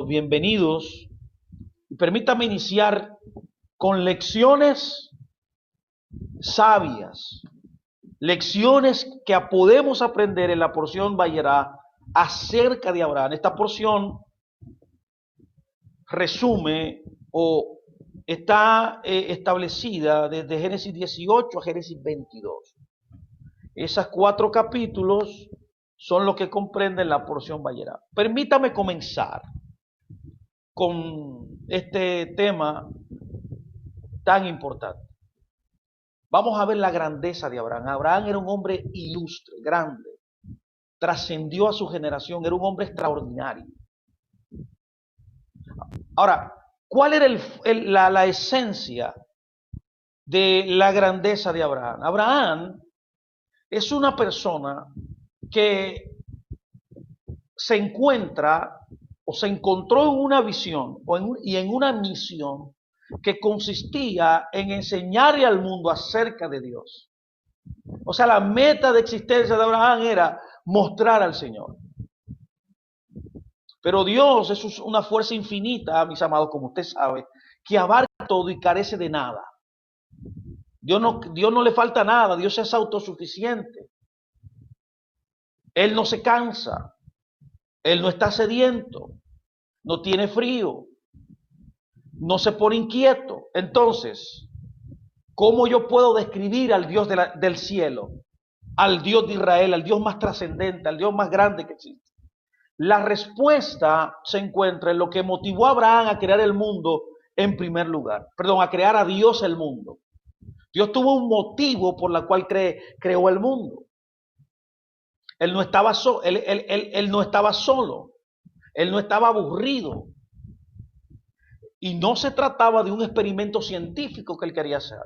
bienvenidos. Permítame iniciar con lecciones sabias, lecciones que podemos aprender en la porción Vayera acerca de Abraham. Esta porción resume o está establecida desde Génesis 18 a Génesis 22. Esos 4 capítulos son los que comprenden la porción Vayera. Permítame comenzar con este tema tan importante. Vamos a ver la grandeza de Abraham. Abraham era un hombre ilustre, grande, trascendió a su generación, era un hombre extraordinario. Ahora, ¿cuál era la esencia de la grandeza de Abraham? Abraham es una persona que se encuentra o se encontró en una visión y en una misión que consistía en enseñarle al mundo acerca de Dios. O sea, la meta de existencia de Abraham era mostrar al Señor. Pero Dios es una fuerza infinita, mis amados, como usted sabe, que abarca todo y carece de nada. Dios no le falta nada, Dios es autosuficiente. Él no se cansa, Él no está sediento, no tiene frío, no se pone inquieto. Entonces, ¿cómo yo puedo describir al Dios del cielo, al Dios de Israel, al Dios más trascendente, al Dios más grande que existe? La respuesta se encuentra en lo que motivó a Abraham a crear el mundo en primer lugar. Perdón, a crear a Dios el mundo. Dios tuvo un motivo por el cual creó el mundo. Él no estaba él no estaba solo. Él no estaba aburrido. Y no se trataba de un experimento científico que él quería hacer.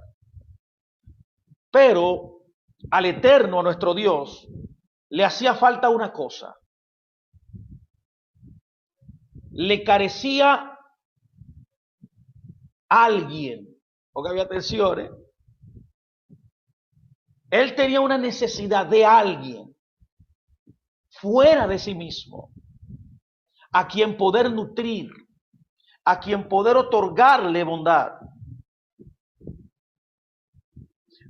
Pero al Eterno, a nuestro Dios, le hacía falta una cosa. Le carecía alguien. Porque había atención, Él tenía una necesidad de alguien fuera de sí mismo, a quien poder nutrir, a quien poder otorgarle bondad.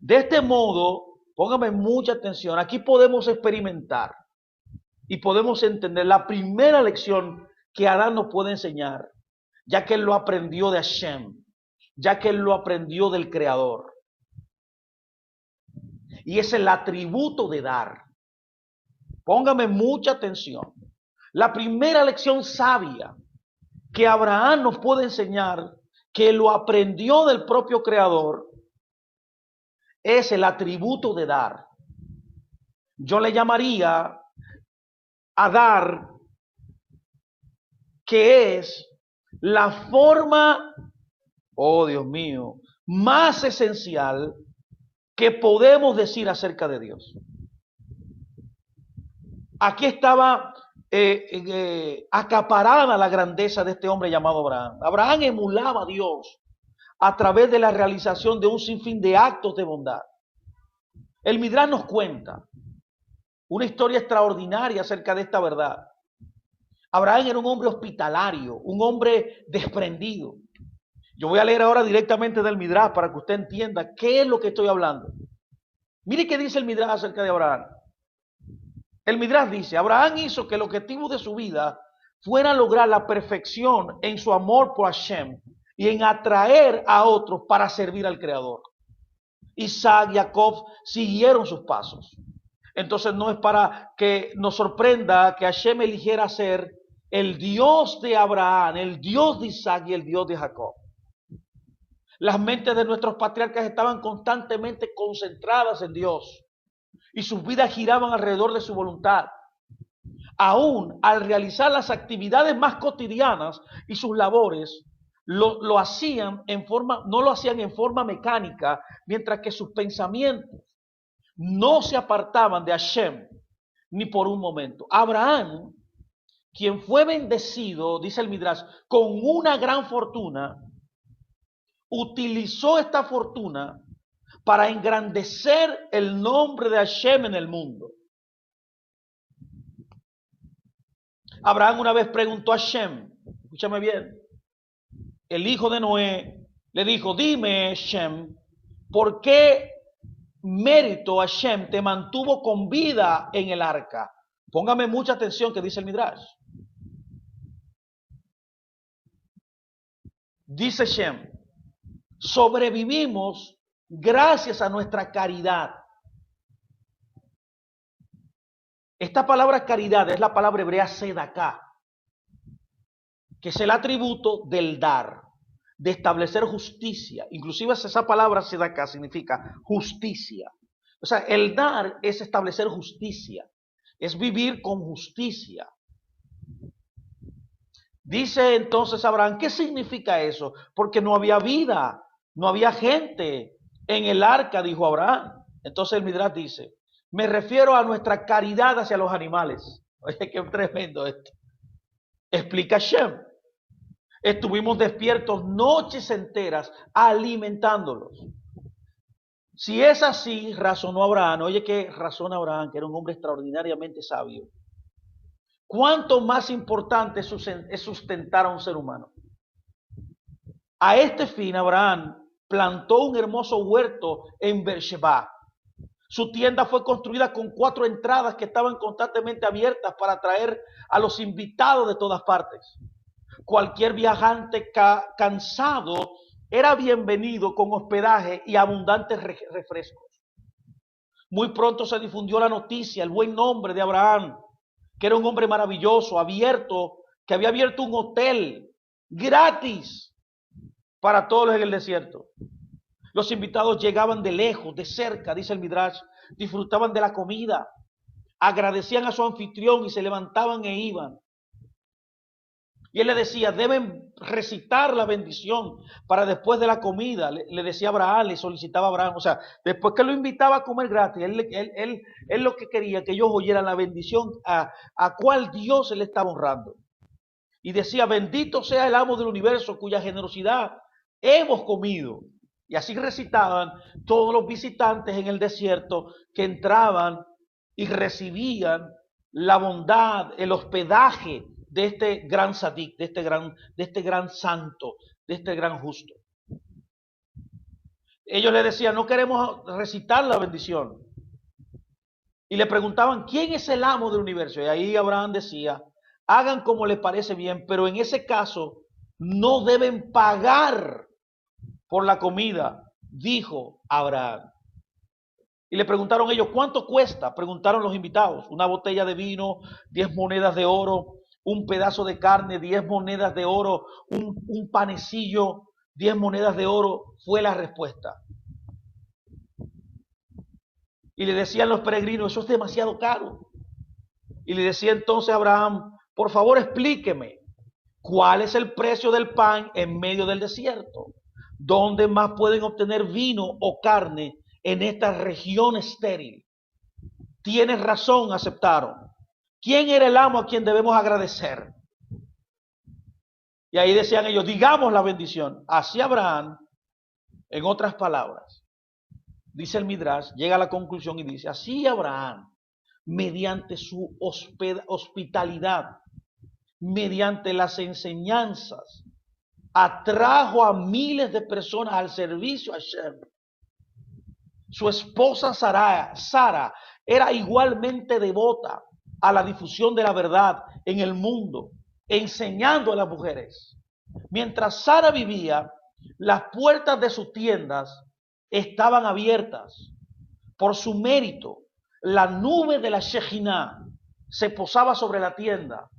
De este modo, póngame mucha atención, aquí podemos experimentar y podemos entender la primera lección que Adán nos puede enseñar, ya que él lo aprendió de Hashem, ya que él lo aprendió del Creador. Y es el atributo de dar. Póngame mucha atención. La primera lección sabia que Abraham nos puede enseñar, que lo aprendió del propio Creador, es el atributo de dar. Yo le llamaría a dar, que es la forma, oh Dios mío, más esencial que podemos decir acerca de Dios. Aquí estaba acaparada la grandeza de este hombre llamado Abraham. Abraham emulaba a Dios a través de la realización de un sinfín de actos de bondad. El Midrash nos cuenta una historia extraordinaria acerca de esta verdad. Abraham era un hombre hospitalario, un hombre desprendido. Yo voy a leer ahora directamente del Midrash para que usted entienda qué es lo que estoy hablando. Mire qué dice el Midrash acerca de Abraham. El Midrash dice, Abraham hizo que el objetivo de su vida fuera lograr la perfección en su amor por Hashem y en atraer a otros para servir al Creador. Isaac y Jacob siguieron sus pasos. Entonces no es para que nos sorprenda que Hashem eligiera ser el Dios de Abraham, el Dios de Isaac y el Dios de Jacob. Las mentes de nuestros patriarcas estaban constantemente concentradas en Dios y sus vidas giraban alrededor de su voluntad. Aún al realizar las actividades más cotidianas y sus labores, no lo hacían en forma mecánica, mientras que sus pensamientos no se apartaban de Hashem ni por un momento. Abraham, quien fue bendecido, dice el Midrash, con una gran fortuna, utilizó esta fortuna para engrandecer el nombre de Hashem en el mundo. Abraham una vez preguntó a Hashem, Escúchame bien. El hijo de Noé le dijo, dime, Shem, ¿por qué mérito a Shem te mantuvo con vida en el arca? Póngame mucha atención que dice el Midrash. Dice Shem, sobrevivimos gracias a nuestra caridad. Esta palabra caridad es la palabra hebrea sedaká, que es el atributo del dar, de establecer justicia. Inclusive esa palabra sedaká significa justicia. O sea, el dar es establecer justicia, es vivir con justicia. Dice entonces Abraham, ¿qué significa eso? Porque no había vida, no había gente en el arca, dijo Abraham. Entonces el Midrash dice, me refiero a nuestra caridad hacia los animales. Oye, qué tremendo esto. Explica Shem. Estuvimos despiertos noches enteras alimentándolos. Si es así, razonó Abraham. Oye, que razona Abraham, que era un hombre extraordinariamente sabio. ¿Cuánto más importante es sustentar a un ser humano? A este fin, Abraham plantó un hermoso huerto en Beersheba. Su tienda fue construida con 4 entradas que estaban constantemente abiertas para atraer a los invitados de todas partes. Cualquier viajante cansado era bienvenido con hospedaje y abundantes refrescos. Muy pronto se difundió la noticia, el buen nombre de Abraham, que era un hombre maravilloso, abierto, que había abierto un hotel gratis para todos en el desierto. Los invitados llegaban de lejos, de cerca, dice el Midrash, disfrutaban de la comida, agradecían a su anfitrión y se levantaban e iban. Y él le decía, deben recitar la bendición para después de la comida. Le decía a Abraham, le solicitaba a Abraham. O sea, después que lo invitaba a comer gratis, él lo que quería que ellos oyeran la bendición a cuál Dios se le estaba honrando. Y decía, bendito sea el amo del universo cuya generosidad hemos comido. Y así recitaban todos los visitantes en el desierto que entraban y recibían la bondad, el hospedaje de este gran sadik, de este gran santo, de este gran justo. Ellos le decían, no queremos recitar la bendición. Y le preguntaban, ¿quién es el amo del universo? Y ahí Abraham decía, hagan como les parece bien, pero en ese caso no deben pagar por la comida, dijo Abraham. Y le preguntaron ellos, ¿cuánto cuesta? Preguntaron los invitados, una botella de vino, 10 monedas de oro, un pedazo de carne, 10 monedas de oro, un panecillo, 10 monedas de oro, fue la respuesta. Y le decían los peregrinos, eso es demasiado caro. Y le decía entonces a Abraham, por favor explíqueme, ¿cuál es el precio del pan en medio del desierto? ¿Dónde más pueden obtener vino o carne en esta región estéril? Tienes razón, aceptaron. ¿Quién era el amo a quien debemos agradecer? Y ahí decían ellos, digamos la bendición. Así Abraham, en otras palabras, dice el Midrash, llega a la conclusión y dice, así Abraham, mediante su hospitalidad, mediante las enseñanzas, atrajo a miles de personas al servicio a Hashem. Su esposa Sara era igualmente devota a la difusión de la verdad en el mundo, enseñando a las mujeres. Mientras Sara vivía, las puertas de sus tiendas estaban abiertas. Por su mérito, la nube de la Shejinah se posaba sobre la tienda.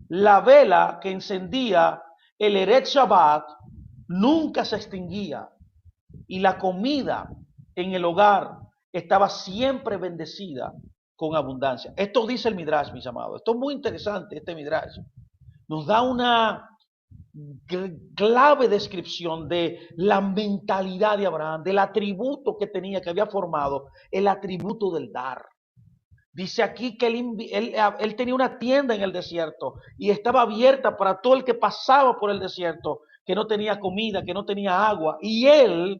La vela que encendía el Eret Shabbat nunca se extinguía y la comida en el hogar estaba siempre bendecida con abundancia. Esto dice el Midrash, mis amados. Esto es muy interesante, este Midrash. Nos da una clave descripción de la mentalidad de Abraham, del atributo que tenía, que había formado, el atributo del dar. Dice aquí que él tenía una tienda en el desierto y estaba abierta para todo el que pasaba por el desierto, que no tenía comida, que no tenía agua. Y él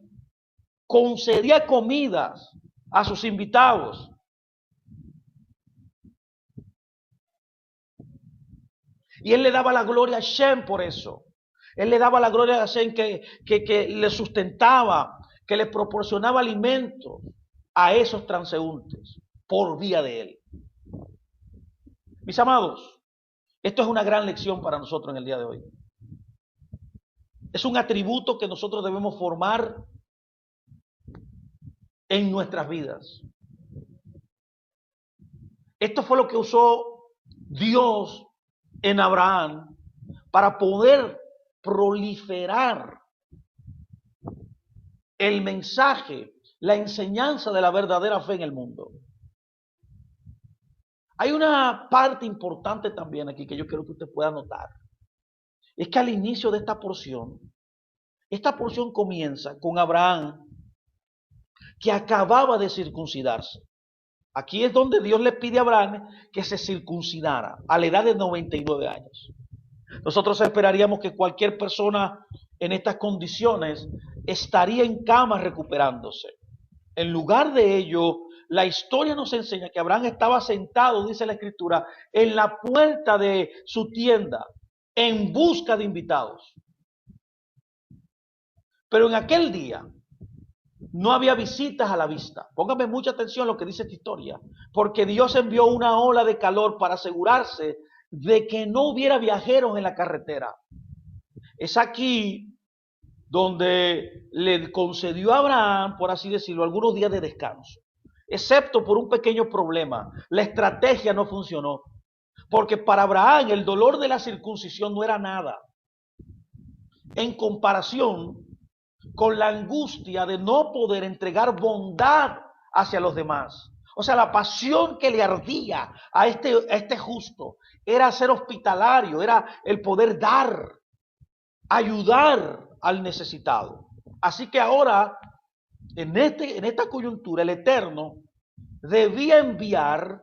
concedía comidas a sus invitados. Y él le daba la gloria a Shem por eso. Él le daba la gloria a Shem que le sustentaba, que le proporcionaba alimento a esos transeúntes por vía de él. Mis amados, esto es una gran lección para nosotros en el día de hoy. Es un atributo que nosotros debemos formar en nuestras vidas. Esto fue lo que usó Dios en Abraham para poder proliferar el mensaje, la enseñanza de la verdadera fe en el mundo. Hay una parte importante también aquí que yo quiero que usted pueda notar. Es que al inicio de esta porción comienza con Abraham, que acababa de circuncidarse. Aquí es donde Dios le pide a Abraham que se circuncidara a la edad de 99 años. Nosotros esperaríamos que cualquier persona en estas condiciones estaría en cama recuperándose. En lugar de ello, la historia nos enseña que Abraham estaba sentado, dice la Escritura, en la puerta de su tienda, en busca de invitados. Pero en aquel día no había visitas a la vista. Póngame mucha atención a lo que dice esta historia, porque Dios envió una ola de calor para asegurarse de que no hubiera viajeros en la carretera. Es aquí donde le concedió a Abraham, por así decirlo, algunos días de descanso, excepto por un pequeño problema. La estrategia no funcionó, porque para Abraham el dolor de la circuncisión no era nada en comparación con la angustia de no poder entregar bondad hacia los demás. O sea, la pasión que le ardía a este justo era ser hospitalario, era el poder dar, ayudar al necesitado. Así que ahora, en esta coyuntura, el Eterno debía enviar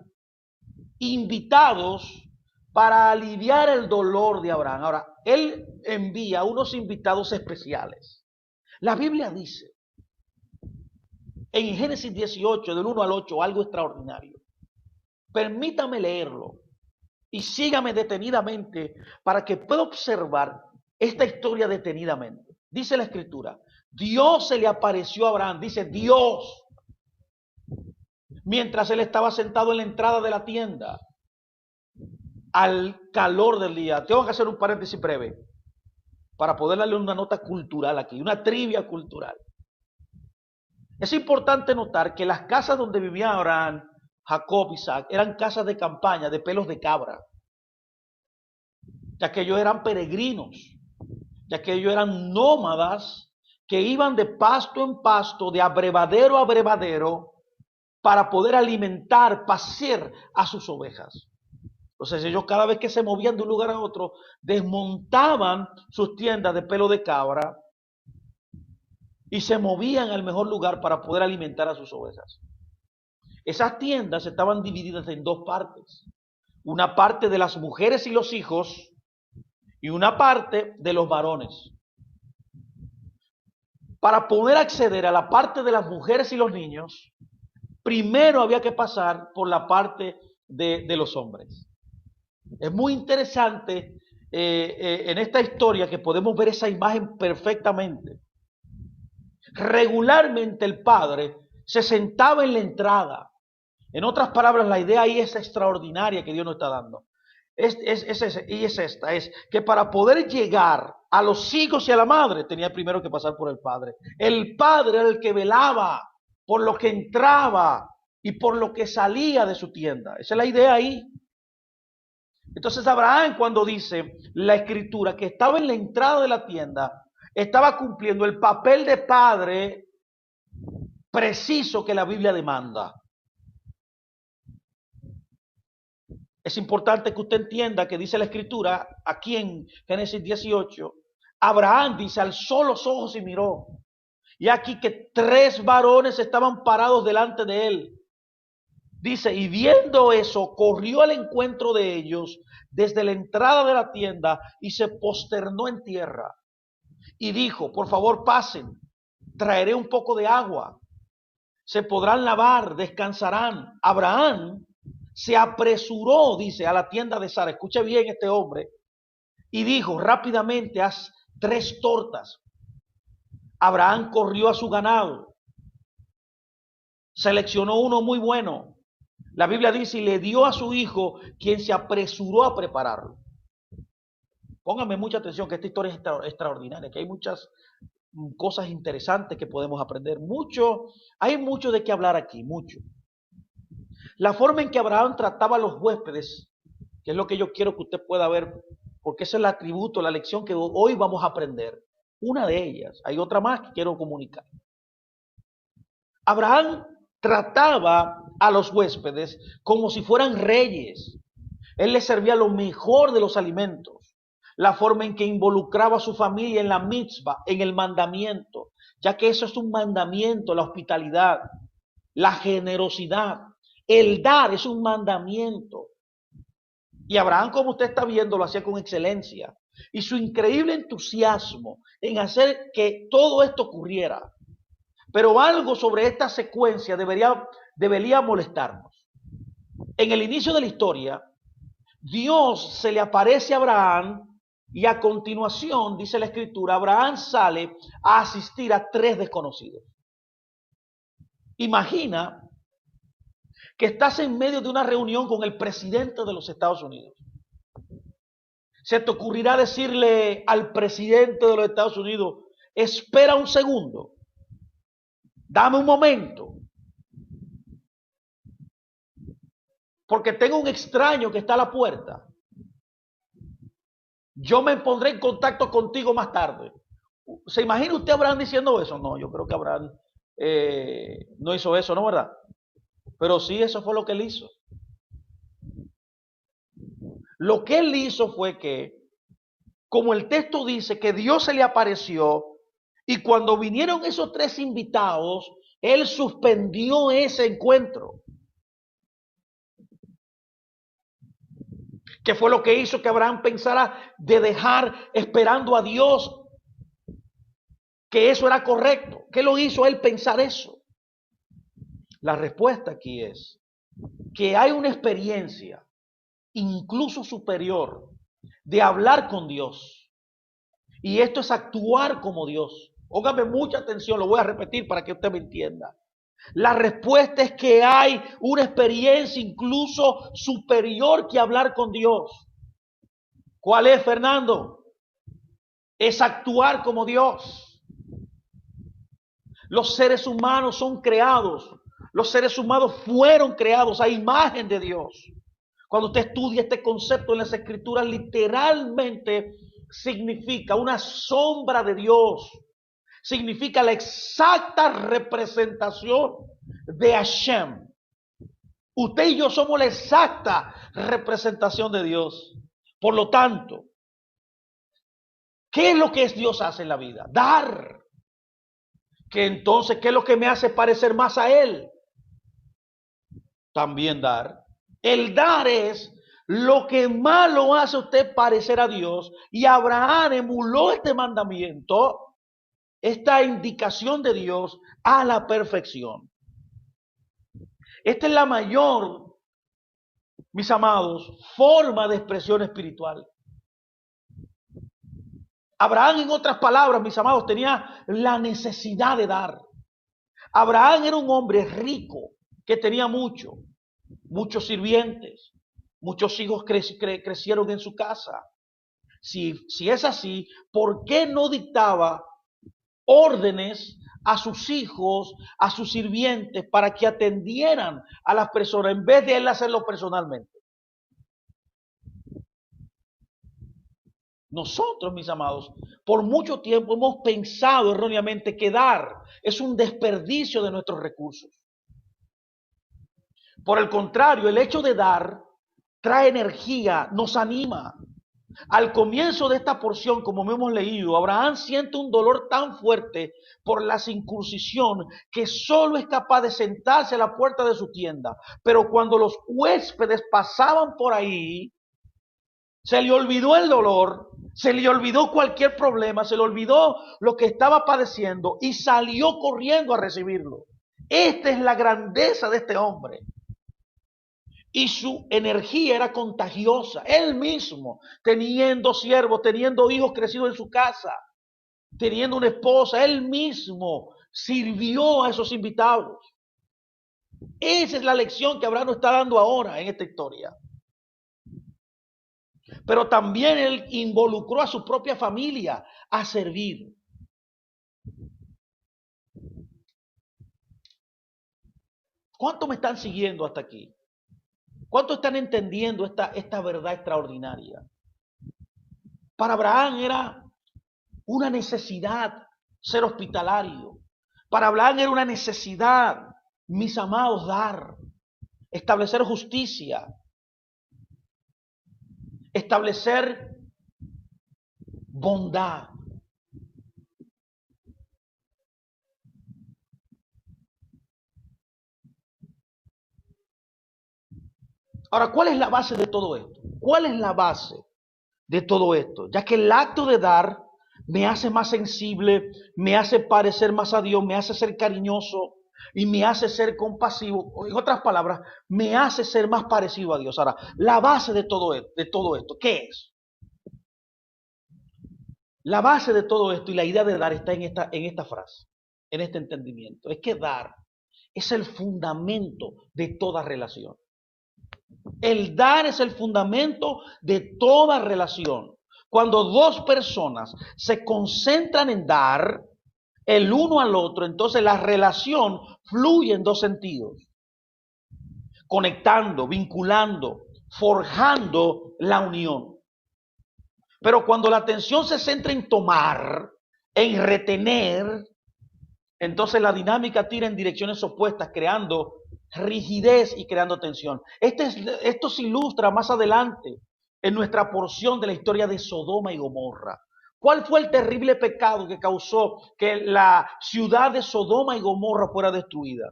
invitados para aliviar el dolor de Abraham. Ahora, él envía unos invitados especiales. La Biblia dice en Génesis 18, del 1 al 8, algo extraordinario. Permítame leerlo y sígame detenidamente para que pueda observar esta historia detenidamente. Dice la Escritura, Dios se le apareció a Abraham, dice Dios, mientras él estaba sentado en la entrada de la tienda, al calor del día. Tengo que hacer un paréntesis breve para poder darle una nota cultural aquí, una trivia cultural. Es importante notar que las casas donde vivían Abraham, Jacob, Isaac, eran casas de campaña de pelos de cabra, ya que ellos eran peregrinos, ya que ellos eran nómadas que iban de pasto en pasto, de abrevadero a abrevadero, para poder alimentar, pasear a sus ovejas. Entonces ellos cada vez que se movían de un lugar a otro, desmontaban sus tiendas de pelo de cabra y se movían al mejor lugar para poder alimentar a sus ovejas. Esas tiendas estaban divididas en dos partes. Una parte de las mujeres y los hijos y una parte de los varones. Para poder acceder a la parte de las mujeres y los niños, primero había que pasar por la parte de los hombres. Es muy interesante en esta historia que podemos ver esa imagen perfectamente. Regularmente el padre se sentaba en la entrada. En otras palabras, la idea ahí es extraordinaria que Dios nos está dando. Es que para poder llegar a los hijos y a la madre tenía primero que pasar por el padre. El padre era el que velaba por lo que entraba y por lo que salía de su tienda. Esa es la idea ahí. Entonces Abraham, cuando dice la Escritura que estaba en la entrada de la tienda, estaba cumpliendo el papel de padre preciso que la Biblia demanda. Es importante que usted entienda que dice la Escritura aquí en Génesis 18, Abraham dice, alzó los ojos y miró. Y aquí que 3 varones estaban parados delante de él. Dice, y viendo eso, corrió al encuentro de ellos desde la entrada de la tienda y se posternó en tierra. Y dijo, por favor pasen, traeré un poco de agua. Se podrán lavar, descansarán. Abraham se apresuró, dice, a la tienda de Sara. Escuche bien este hombre, y dijo rápidamente, haz 3 tortas. Abraham corrió a su ganado, seleccionó uno muy bueno. La Biblia dice, y le dio a su hijo, quien se apresuró a prepararlo. Pónganme mucha atención, que esta historia es extraordinaria, que hay muchas cosas interesantes que podemos aprender. Hay mucho de qué hablar aquí, mucho. La forma en que Abraham trataba a los huéspedes, que es lo que yo quiero que usted pueda ver, porque ese es el atributo, la lección que hoy vamos a aprender. Una de ellas, hay otra más que quiero comunicar. Abraham trataba a los huéspedes como si fueran reyes. Él les servía lo mejor de los alimentos. La forma en que involucraba a su familia en la mitzvah, en el mandamiento, ya que eso es un mandamiento, la hospitalidad, la generosidad, el dar es un mandamiento. Y Abraham, como usted está viendo, lo hacía con excelencia. Y su increíble entusiasmo en hacer que todo esto ocurriera. Pero algo sobre esta secuencia debería molestarnos. En el inicio de la historia, Dios se le aparece a Abraham y a continuación, dice la escritura, Abraham sale a asistir a 3 desconocidos. Imagina que estás en medio de una reunión con el presidente de los Estados Unidos. ¿Se te ocurrirá decirle al presidente de los Estados Unidos, espera un segundo, dame un momento, porque tengo un extraño que está a la puerta? Yo me pondré en contacto contigo más tarde. ¿Se imagina usted a Abraham diciendo eso? No, yo creo que Abraham no hizo eso, ¿no, verdad? Pero sí, eso fue lo que él hizo. Lo que él hizo fue que, como el texto dice, que Dios se le apareció y cuando vinieron esos 3 invitados, él suspendió ese encuentro. ¿Qué fue lo que hizo que Abraham pensara de dejar esperando a Dios que eso era correcto? ¿Qué lo hizo él pensar eso? La respuesta aquí es que hay una experiencia incluso superior de hablar con Dios. Y esto es actuar como Dios. Póngame mucha atención, lo voy a repetir para que usted me entienda. La respuesta es que hay una experiencia incluso superior que hablar con Dios. ¿Cuál es, Fernando? Es actuar como Dios. Los seres humanos son creados. Los seres humanos fueron creados a imagen de Dios. Cuando usted estudia este concepto en las Escrituras, literalmente significa una sombra de Dios. Significa la exacta representación de Hashem. Usted y yo somos la exacta representación de Dios. Por lo tanto, ¿qué es lo que Dios hace en la vida? Dar. Que entonces, ¿qué es lo que me hace parecer más a Él? También dar. El dar es lo que más lo hace a usted parecer a Dios. Y Abraham emuló este mandamiento, esta indicación de Dios a la perfección. Esta es la mayor, mis amados, forma de expresión espiritual. Abraham, en otras palabras, mis amados, tenía la necesidad de dar. Abraham era un hombre rico que tenía muchos sirvientes, muchos hijos crecieron en su casa. Si es así, ¿por qué no dictaba órdenes a sus hijos, a sus sirvientes, para que atendieran a las personas en vez de él hacerlo personalmente? Nosotros, mis amados, por mucho tiempo hemos pensado erróneamente que dar es un desperdicio de nuestros recursos. Por el contrario, el hecho de dar trae energía, nos anima. Al comienzo de esta porción, como hemos leído, Abraham siente un dolor tan fuerte por la circuncisión que solo es capaz de sentarse a la puerta de su tienda. Pero cuando los huéspedes pasaban por ahí, se le olvidó el dolor, se le olvidó cualquier problema, se le olvidó lo que estaba padeciendo y salió corriendo a recibirlo. Esta es la grandeza de este hombre. Y su energía era contagiosa. Él mismo, teniendo siervos, teniendo hijos crecidos en su casa, teniendo una esposa, él mismo sirvió a esos invitados. Esa es la lección que Abraham nos está dando ahora en esta historia. Pero también él involucró a su propia familia a servir. ¿Cuántos me están siguiendo hasta aquí? ¿Cuántos están entendiendo esta verdad extraordinaria? Para Abraham era una necesidad ser hospitalario. Para Abraham era una necesidad, mis amados, dar, establecer justicia, establecer bondad. Ahora, ¿cuál es la base de todo esto? ¿Cuál es la base de todo esto? Ya que el acto de dar me hace más sensible, me hace parecer más a Dios, me hace ser cariñoso y me hace ser compasivo. En otras palabras, me hace ser más parecido a Dios. Ahora, la base de todo esto, ¿qué es? La base de todo esto y la idea de dar está en esta frase, en este entendimiento. Es que dar es el fundamento de toda relación. El dar es el fundamento de toda relación. Cuando dos personas se concentran en dar el uno al otro, entonces la relación fluye en dos sentidos. Conectando, vinculando, forjando la unión. Pero cuando la atención se centra en tomar, en retener, entonces la dinámica tira en direcciones opuestas, creando rigidez y creando tensión. Esto se ilustra más adelante en nuestra porción de la historia de Sodoma y Gomorra. ¿Cuál fue el terrible pecado que causó que la ciudad de Sodoma y Gomorra fuera destruida?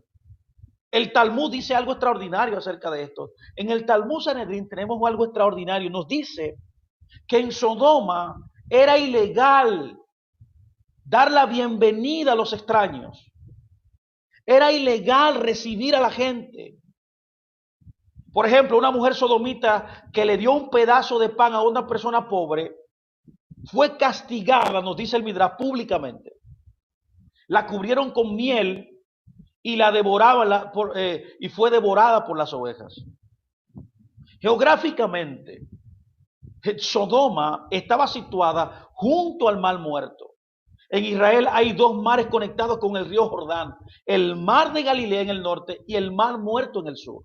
El Talmud dice algo extraordinario acerca de esto. En el Talmud Sanedrín tenemos algo extraordinario. Nos dice que en Sodoma era ilegal dar la bienvenida a los extraños. Era ilegal recibir a la gente. Por ejemplo, una mujer sodomita que le dio un pedazo de pan a una persona pobre fue castigada, nos dice el Midrash, públicamente. La cubrieron con miel y la devoraban y fue devorada por las ovejas. Geográficamente, Sodoma estaba situada junto al Mar Muerto. En Israel hay dos mares conectados con el río Jordán, el mar de Galilea en el norte y el Mar Muerto en el sur.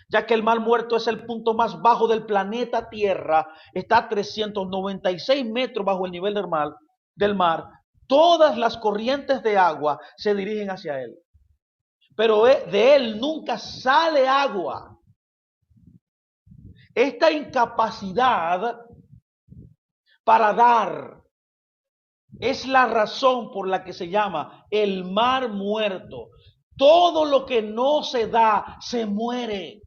Ya que el Mar Muerto es el punto más bajo del planeta Tierra, está a 396 metros bajo el nivel del mar, todas las corrientes de agua se dirigen hacia él. Pero de él nunca sale agua. Esta incapacidad para dar es la razón por la que se llama el Mar Muerto. Todo lo que no se da se muere.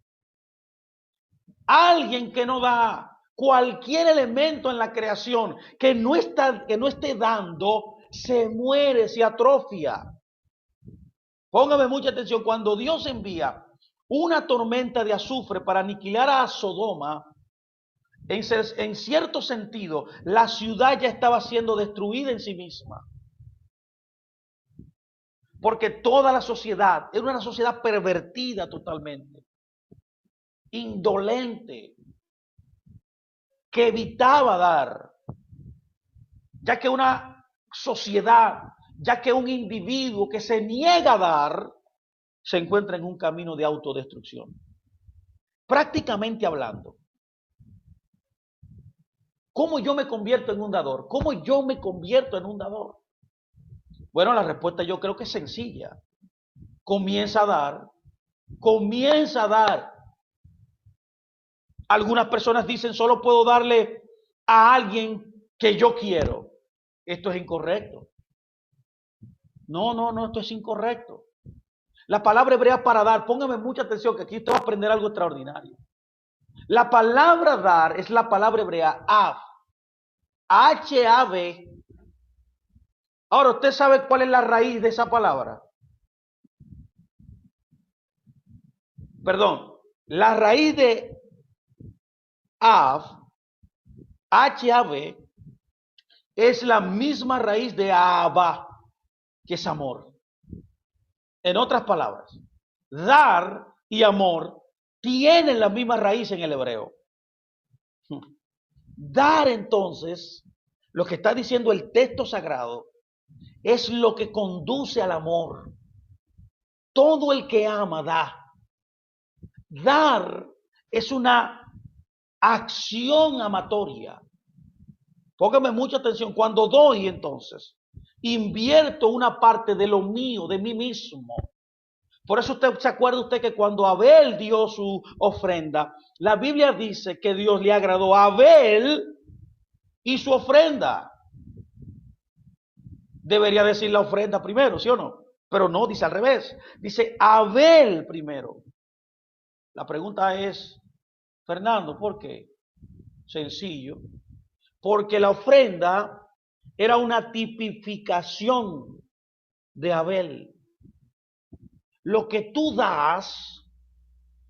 Alguien que no da, cualquier elemento en la creación que no esté dando, se muere, se atrofia. Póngame mucha atención, cuando Dios envía una tormenta de azufre para aniquilar a Sodoma, en cierto sentido, la ciudad ya estaba siendo destruida en sí misma. Porque toda la sociedad era una sociedad pervertida totalmente, indolente, que evitaba dar, ya que una sociedad, ya que un individuo que se niega a dar, se encuentra en un camino de autodestrucción. Prácticamente hablando, ¿cómo yo me convierto en un dador? ¿Cómo yo me convierto en un dador? Bueno, la respuesta yo creo que es sencilla. Comienza a dar, comienza a dar. Algunas personas dicen, solo puedo darle a alguien que yo quiero. Esto es incorrecto. No, esto es incorrecto. La palabra hebrea para dar, póngame mucha atención que aquí usted va a aprender algo extraordinario. La palabra dar es la palabra hebrea av, H-A-V. Ahora, ¿usted sabe cuál es la raíz de esa palabra? Perdón, La raíz de Av, H-A-V, es la misma raíz de Abba, que es amor. En otras palabras, dar y amor tienen la misma raíz en el hebreo. Dar, entonces, lo que está diciendo el texto sagrado, es lo que conduce al amor. Todo el que ama da. Dar es una acción amatoria. Póngame mucha atención. Cuando doy, entonces, invierto una parte de lo mío, de mí mismo. Por eso usted se acuerda usted que cuando Abel dio su ofrenda, la Biblia dice que Dios le agradó a Abel y su ofrenda. Debería decir la ofrenda primero, ¿sí o no? Pero no, dice al revés. Dice Abel primero. La pregunta es, Fernando, ¿por qué? Sencillo. Porque la ofrenda era una tipificación de Abel. Lo que tú das,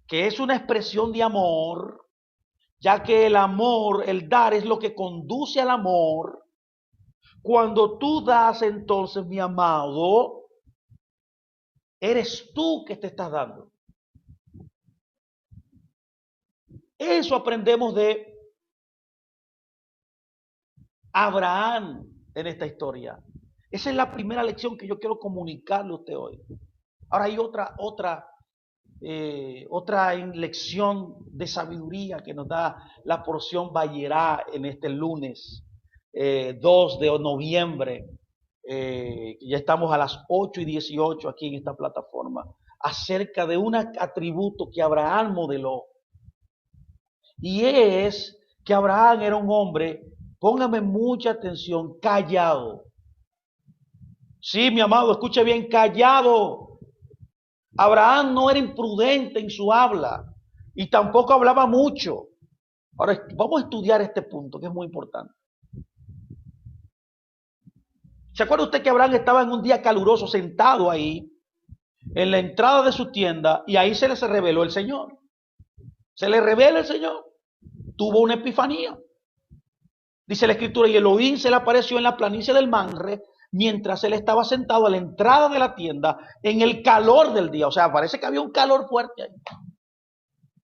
que es una expresión de amor, ya que el amor, el dar es lo que conduce al amor. Cuando tú das, entonces, mi amado, eres tú que te estás dando. Eso aprendemos de Abraham en esta historia. Esa es la primera lección que yo quiero comunicarle a usted hoy. Ahora hay otra lección de sabiduría que nos da la porción Bayerá en este lunes 2 de noviembre. Ya estamos a las 8:18 aquí en esta plataforma, acerca de un atributo que Abraham modeló. Y es que Abraham era un hombre, póngame mucha atención, callado. Sí, mi amado, escuche bien, callado. Abraham no era imprudente en su habla y tampoco hablaba mucho. Ahora vamos a estudiar este punto que es muy importante. ¿Se acuerda usted que Abraham estaba en un día caluroso sentado ahí en la entrada de su tienda y ahí se le reveló el Señor? Se le revela el Señor. Tuvo una epifanía. Dice la escritura, y Elohim se le apareció en la planicie del Manre mientras él estaba sentado a la entrada de la tienda en el calor del día. O sea, parece que había un calor fuerte ahí.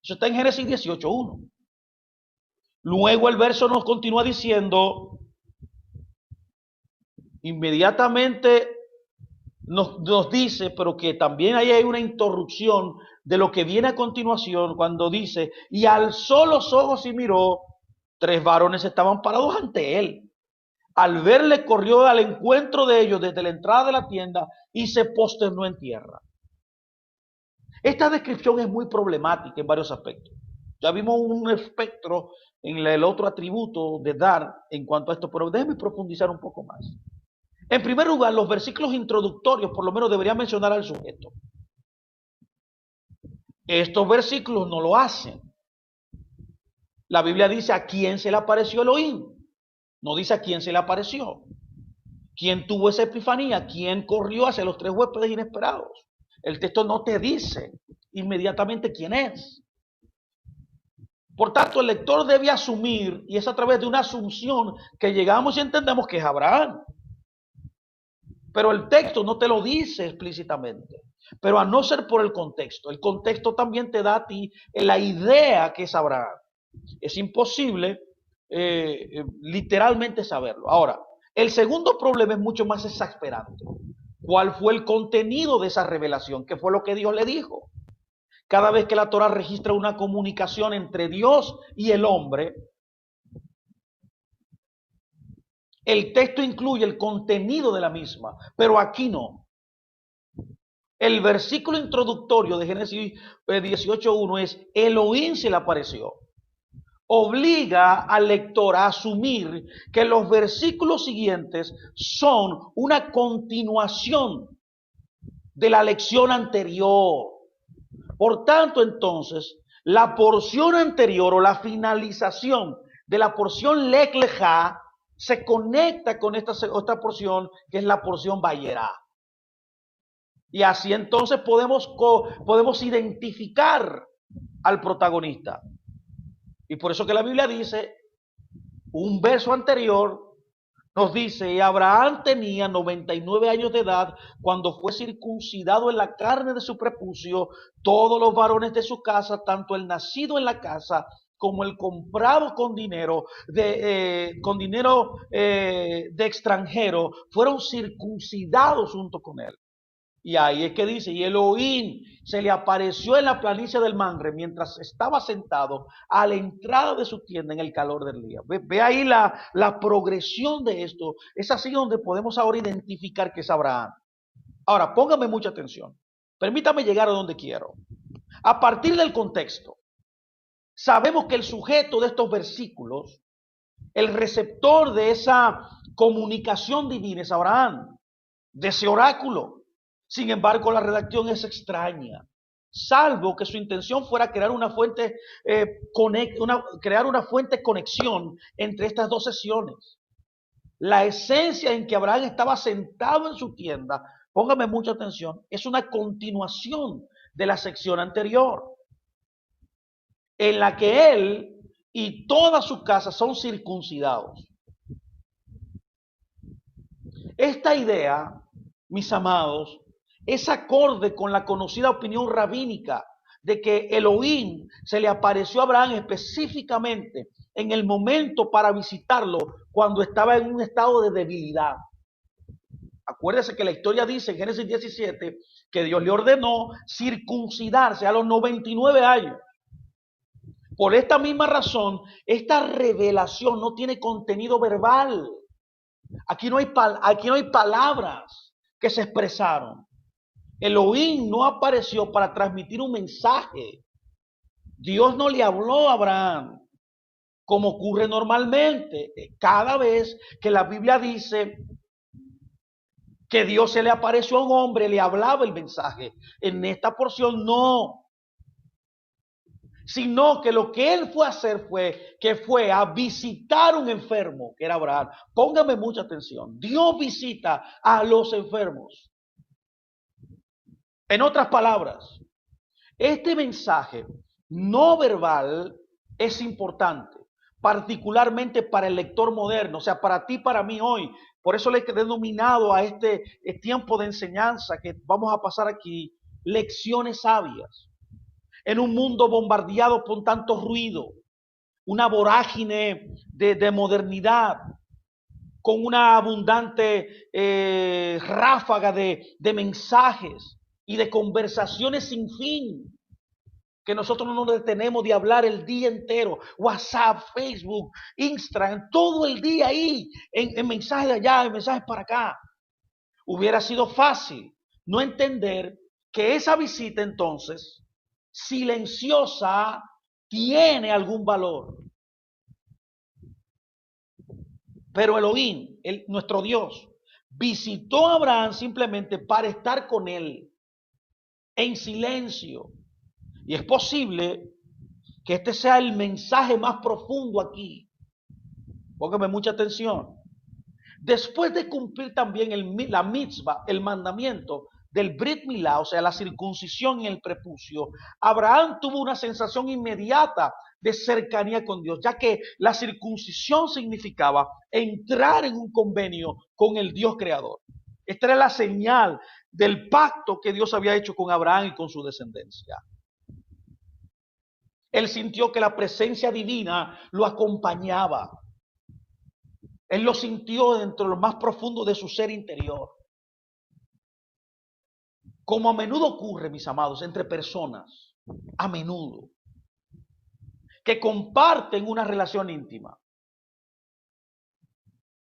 Eso está en Génesis 18:1. Luego el verso nos continúa diciendo, inmediatamente nos dice, pero que también ahí hay una interrupción de lo que viene a continuación cuando dice, y alzó los ojos y miró, 3 varones estaban parados ante él. Al verle corrió al encuentro de ellos desde la entrada de la tienda y se posternó en tierra. Esta descripción es muy problemática en varios aspectos. Ya vimos un espectro en el otro atributo de dar en cuanto a esto, pero déjeme profundizar un poco más. En primer lugar, los versículos introductorios por lo menos deberían mencionar al sujeto. Estos versículos no lo hacen. La Biblia dice a quién se le apareció Elohim. No dice a quién se le apareció. ¿Quién tuvo esa epifanía? ¿Quién corrió hacia los 3 huéspedes inesperados? El texto no te dice inmediatamente quién es. Por tanto, el lector debe asumir, y es a través de una asunción que llegamos y entendemos que es Abraham. Pero el texto no te lo dice explícitamente. Pero a no ser por el contexto también te da a ti la idea que es Abraham. Es imposible literalmente saberlo. Ahora, el segundo problema es mucho más exasperante. ¿Cuál fue el contenido de esa revelación? ¿Qué fue lo que Dios le dijo? Cada vez que la Torah registra una comunicación entre Dios y el hombre, el texto incluye el contenido de la misma, pero aquí no. El versículo introductorio de Génesis 18:1 es, Elohim se le apareció. Obliga al lector a asumir que los versículos siguientes son una continuación de la lección anterior. Por tanto, entonces, la porción anterior o la finalización de la porción Lech Lejá se conecta con esta porción que es la porción Bayerá. Y así entonces podemos identificar al protagonista. Y por eso que la Biblia dice, un verso anterior nos dice, y Abraham tenía 99 años de edad cuando fue circuncidado en la carne de su prepucio, todos los varones de su casa, tanto el nacido en la casa como el comprado con dinero de extranjero, fueron circuncidados junto con él. Y ahí es que dice, y Elohim se le apareció en la planicie del Manre mientras estaba sentado a la entrada de su tienda en el calor del día. Ve ahí la progresión de esto. Es así donde podemos ahora identificar que es Abraham. Ahora, póngame mucha atención. Permítame llegar a donde quiero. A partir del contexto, sabemos que el sujeto de estos versículos, el receptor de esa comunicación divina es Abraham, de ese oráculo. Sin embargo, la redacción es extraña, salvo que su intención fuera crear una fuente, crear una fuente de conexión entre estas dos sesiones. La esencia en que Abraham estaba sentado en su tienda, póngame mucha atención, es una continuación de la sección anterior, en la que él y toda su casa son circuncidados. Esta idea, mis amados, es acorde con la conocida opinión rabínica de que Elohim se le apareció a Abraham específicamente en el momento para visitarlo cuando estaba en un estado de debilidad. Acuérdese que la historia dice en Génesis 17 que Dios le ordenó circuncidarse a los 99 años. Por esta misma razón, esta revelación no tiene contenido verbal. Aquí no hay palabras que se expresaron. Elohim no apareció para transmitir un mensaje. Dios no le habló a Abraham como ocurre normalmente. Cada vez que la Biblia dice que Dios se le apareció a un hombre, le hablaba el mensaje. En esta porción no. Sino que lo que él fue a hacer fue a visitar a un enfermo, que era Abraham. Póngame mucha atención. Dios visita a los enfermos. En otras palabras, este mensaje no verbal es importante, particularmente para el lector moderno, o sea, para ti, para mí hoy. Por eso le he denominado a este tiempo de enseñanza que vamos a pasar aquí, lecciones sabias. En un mundo bombardeado por tanto ruido, una vorágine de modernidad, con una abundante ráfaga de mensajes y de conversaciones sin fin, que nosotros no nos detenemos de hablar el día entero, WhatsApp, Facebook, Instagram, todo el día ahí, en mensajes de allá, en mensajes para acá. Hubiera sido fácil no entender que esa visita entonces, silenciosa, tiene algún valor. Pero Elohim, nuestro Dios, visitó a Abraham simplemente para estar con él, en silencio. Y es posible que este sea el mensaje más profundo aquí. Póngame mucha atención. Después de cumplir también la mitzvah, el mandamiento del Brit Milá, o sea, la circuncisión en el prepucio, Abraham tuvo una sensación inmediata de cercanía con Dios, ya que la circuncisión significaba entrar en un convenio con el Dios creador. Esta era la señal del pacto que Dios había hecho con Abraham y con su descendencia. Él sintió que la presencia divina lo acompañaba. Él lo sintió dentro de lo más profundo de su ser interior. Como a menudo ocurre, mis amados, entre personas, a menudo, que comparten una relación íntima.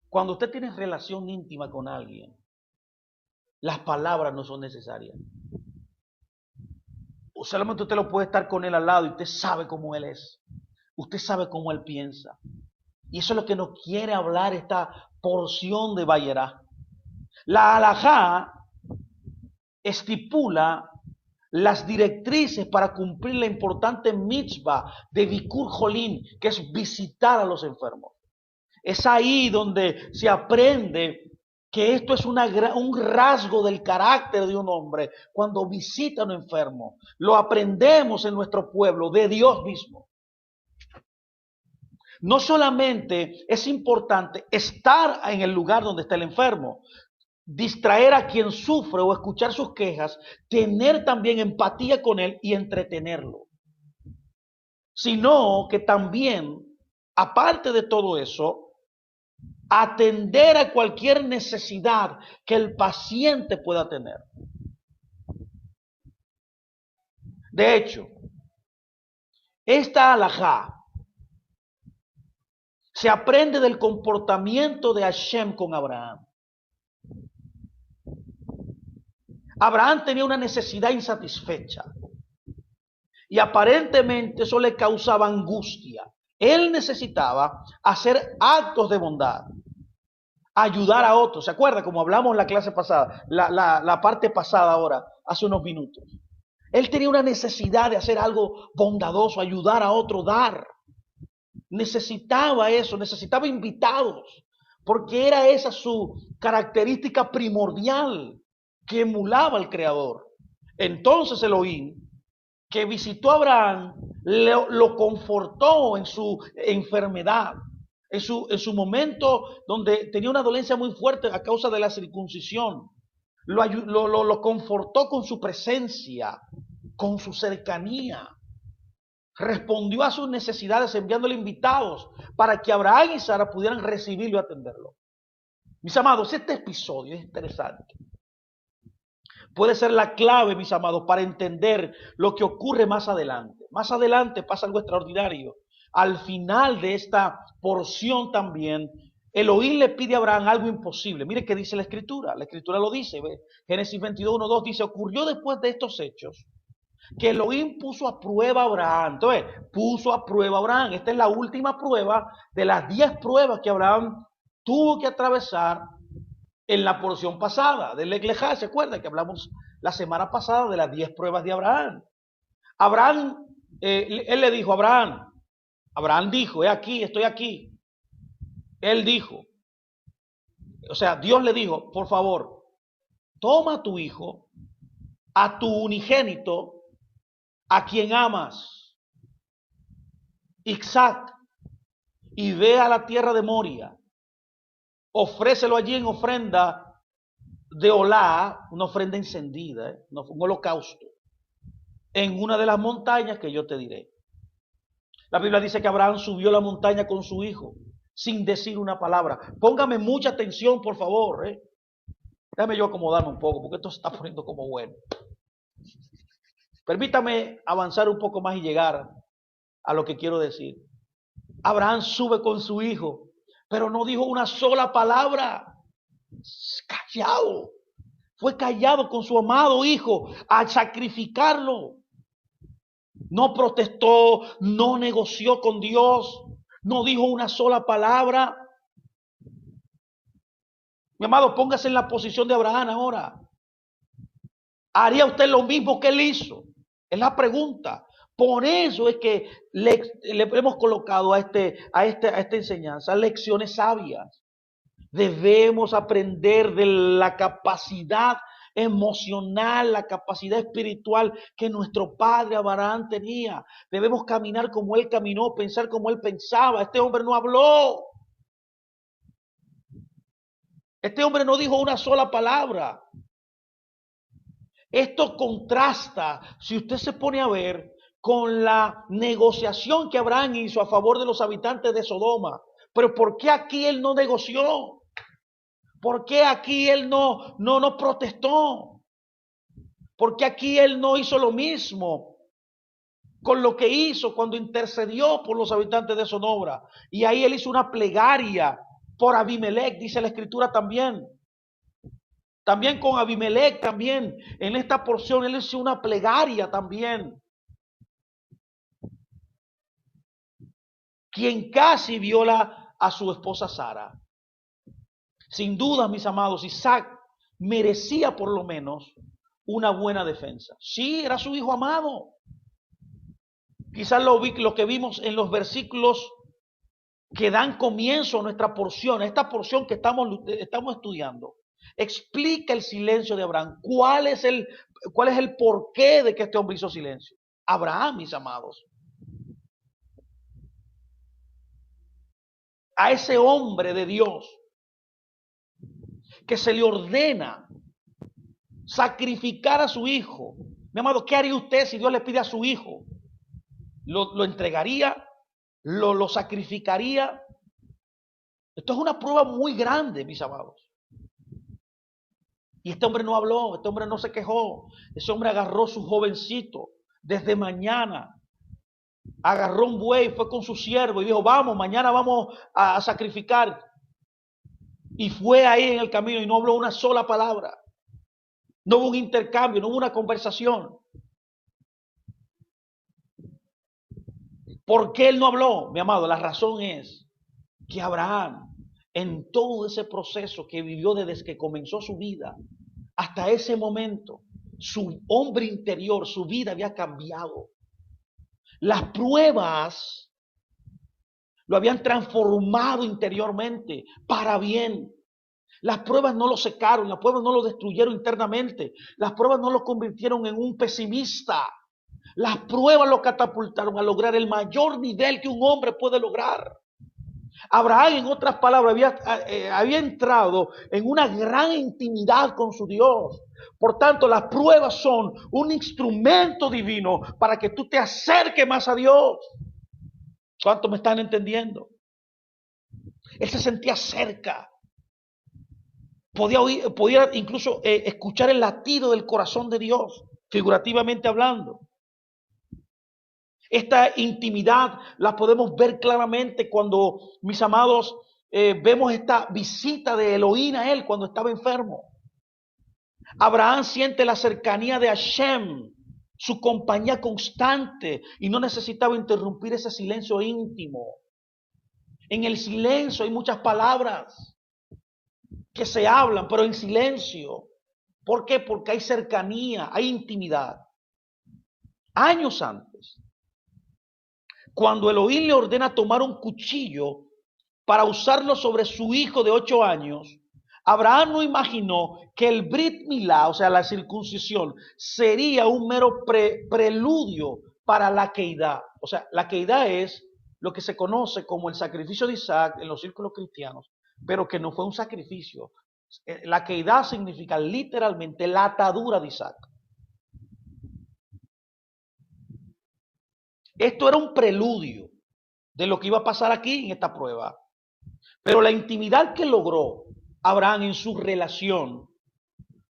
Cuando usted tiene relación íntima con alguien, las palabras no son necesarias. Solamente usted lo puede estar con él al lado y usted sabe cómo él es. Usted sabe cómo él piensa. Y eso es lo que nos quiere hablar esta porción de Vayera. La halajá estipula las directrices para cumplir la importante mitzvah de Bikur Jolín, que es visitar a los enfermos. Es ahí donde se aprende que esto es un rasgo del carácter de un hombre cuando visita a un enfermo. Lo aprendemos en nuestro pueblo de Dios mismo. No solamente es importante estar en el lugar donde está el enfermo, distraer a quien sufre o escuchar sus quejas, tener también empatía con él y entretenerlo, sino que también, aparte de todo eso, atender a cualquier necesidad que el paciente pueda tener. De hecho, esta alajá se aprende del comportamiento de Hashem con Abraham. Abraham tenía una necesidad insatisfecha y aparentemente eso le causaba angustia. Él necesitaba hacer actos de bondad, ayudar a otros. ¿Se acuerda? Como hablamos en la clase pasada, la parte pasada ahora, hace unos minutos. Él tenía una necesidad de hacer algo bondadoso, ayudar a otro, dar. Necesitaba eso, necesitaba invitados, porque era esa su característica primordial que emulaba al Creador. Entonces Elohim, que visitó a Abraham, lo confortó en su enfermedad, en su momento donde tenía una dolencia muy fuerte a causa de la circuncisión. Lo confortó con su presencia, con su cercanía. Respondió a sus necesidades enviándole invitados para que Abraham y Sara pudieran recibirlo y atenderlo. Mis amados, este episodio es interesante. Puede ser la clave, mis amados, para entender lo que ocurre más adelante. Más adelante pasa algo extraordinario. Al final de esta porción también, Elohim le pide a Abraham algo imposible. Mire qué dice la Escritura. La Escritura lo dice. ¿Ve? Génesis 22, 1, 2 dice, ocurrió después de estos hechos que Elohim puso a prueba a Abraham. Entonces, puso a prueba a Abraham. Esta es la última prueba de las 10 pruebas que Abraham tuvo que atravesar en la porción pasada del Eclejá. ¿Se acuerdan que hablamos la semana pasada de las 10 pruebas de Abraham? Abraham, él le dijo a Abraham dijo, aquí, estoy aquí. Él dijo, o sea, Dios le dijo, por favor, toma a tu hijo, a tu unigénito, a quien amas, Isaac, y ve a la tierra de Moria, ofrécelo allí en ofrenda de olá, una ofrenda encendida, un holocausto, en una de las montañas que yo te diré. La Biblia dice que Abraham subió la montaña con su hijo, sin decir una palabra. Póngame mucha atención, por favor. Déjame yo acomodarme un poco, porque esto se está poniendo como bueno. Permítame avanzar un poco más y llegar a lo que quiero decir. Abraham sube con su hijo, pero no dijo una sola palabra. Callado. Fue callado con su amado hijo a sacrificarlo. No protestó, no negoció con Dios, no dijo una sola palabra. Mi amado, póngase en la posición de Abraham ahora. ¿Haría usted lo mismo que él hizo? Es la pregunta. Por eso es que le hemos colocado a esta enseñanza lecciones sabias. Debemos aprender de la capacidad emocional, la capacidad espiritual que nuestro padre Abraham tenía. Debemos caminar como él caminó, pensar como él pensaba. Este hombre no habló. Este hombre no dijo una sola palabra. Esto contrasta, si usted se pone a ver, con la negociación que Abraham hizo a favor de los habitantes de Sodoma. Pero ¿por qué aquí él no negoció? ¿Por qué aquí él no protestó? ¿Por qué aquí él no hizo lo mismo con lo que hizo cuando intercedió por los habitantes de Sodoma? Y ahí él hizo una plegaria por Abimelech, dice la Escritura también. También con Abimelech, también en esta porción él hizo una plegaria también. Quien casi viola a su esposa Sara. Sin duda, mis amados, Isaac merecía por lo menos una buena defensa. Sí, era su hijo amado. Quizás lo que vimos en los versículos que dan comienzo a nuestra porción, a esta porción que estamos estudiando. Explica el silencio de Abraham. ¿Cuál es el porqué de que este hombre hizo silencio? Abraham, mis amados. A ese hombre de Dios que se le ordena sacrificar a su hijo. Mi amado, ¿qué haría usted si Dios le pide a su hijo? ¿Lo entregaría? ¿Lo sacrificaría? Esto es una prueba muy grande, mis amados. Y este hombre no habló, este hombre no se quejó. Ese hombre agarró su jovencito desde mañana. Agarró un buey, fue con su siervo y dijo, vamos, mañana vamos a sacrificar. Y fue ahí en el camino y no habló una sola palabra. No hubo un intercambio, no hubo una conversación. ¿Por qué él no habló? Mi amado, la razón es que Abraham, en todo ese proceso que vivió desde que comenzó su vida, hasta ese momento, su hombre interior, su vida había cambiado. Las pruebas lo habían transformado interiormente para bien. Las pruebas no lo secaron, las pruebas no lo destruyeron internamente, las pruebas no lo convirtieron en un pesimista. Las pruebas lo catapultaron a lograr el mayor nivel que un hombre puede lograr. Abraham, en otras palabras, había entrado en una gran intimidad con su Dios. Por tanto, las pruebas son un instrumento divino para que tú te acerques más a Dios. ¿Cuántos me están entendiendo? Él se sentía cerca. Podía incluso escuchar el latido del corazón de Dios, figurativamente hablando. Esta intimidad la podemos ver claramente cuando, mis amados, vemos esta visita de Elohim a él cuando estaba enfermo. Abraham siente la cercanía de Hashem, su compañía constante, y no necesitaba interrumpir ese silencio íntimo. En el silencio hay muchas palabras que se hablan, pero en silencio. ¿Por qué? Porque hay cercanía, hay intimidad. Años antes, cuando Elohim le ordena tomar un cuchillo para usarlo sobre su hijo de 8 años, Abraham no imaginó que el Brit Milá, o sea, la circuncisión, sería un mero preludio para la Keidá. O sea, la Keidá es lo que se conoce como el sacrificio de Isaac en los círculos cristianos, pero que no fue un sacrificio. La Keidá significa literalmente la atadura de Isaac. Esto era un preludio de lo que iba a pasar aquí en esta prueba. Pero la intimidad que logró Abraham en su relación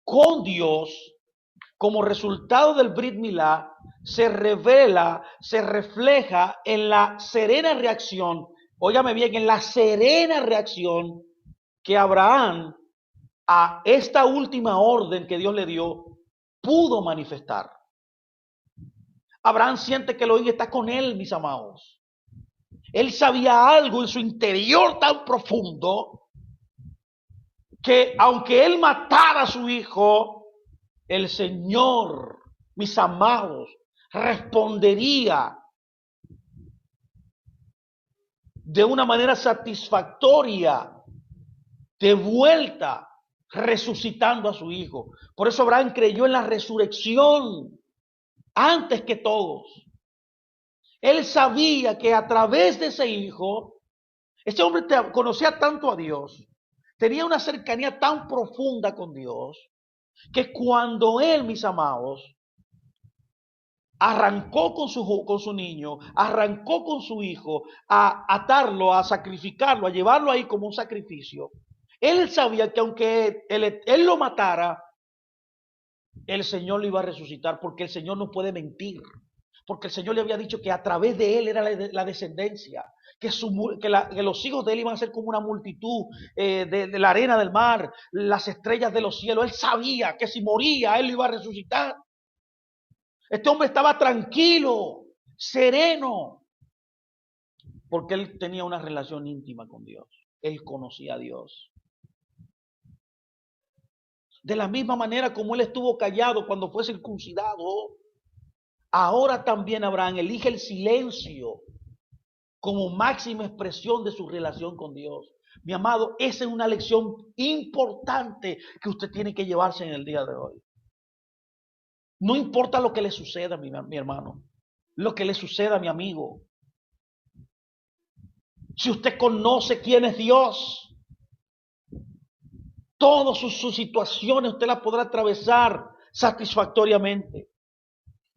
con Dios como resultado del Brit Milá se revela, se refleja en la serena reacción, óigame bien, en la serena reacción que Abraham a esta última orden que Dios le dio pudo manifestar. Abraham siente que Elohim está con él, mis amados. Él sabía algo en su interior tan profundo que aunque él matara a su hijo, el Señor, mis amados, respondería de una manera satisfactoria, de vuelta, resucitando a su hijo. Por eso Abraham creyó en la resurrección antes que todos. Él sabía que a través de ese hijo, este hombre conocía tanto a Dios, tenía una cercanía tan profunda con Dios, que cuando él, mis amados, arrancó con su niño, arrancó con su hijo a atarlo, a sacrificarlo, a llevarlo ahí como un sacrificio, él sabía que aunque él lo matara, el Señor lo iba a resucitar, porque el Señor no puede mentir. Porque el Señor le había dicho que a través de él era la descendencia, que los hijos de él iban a ser como una multitud de la arena del mar, las estrellas de los cielos. Él sabía que si moría, él lo iba a resucitar. Este hombre estaba tranquilo, sereno, porque él tenía una relación íntima con Dios. Él conocía a Dios. De la misma manera como él estuvo callado cuando fue circuncidado, ahora también Abraham elige el silencio como máxima expresión de su relación con Dios. Mi amado, esa es una lección importante que usted tiene que llevarse en el día de hoy. No importa lo que le suceda, mi hermano, lo que le suceda, mi amigo. Si usted conoce quién es Dios, todas sus situaciones usted las podrá atravesar satisfactoriamente.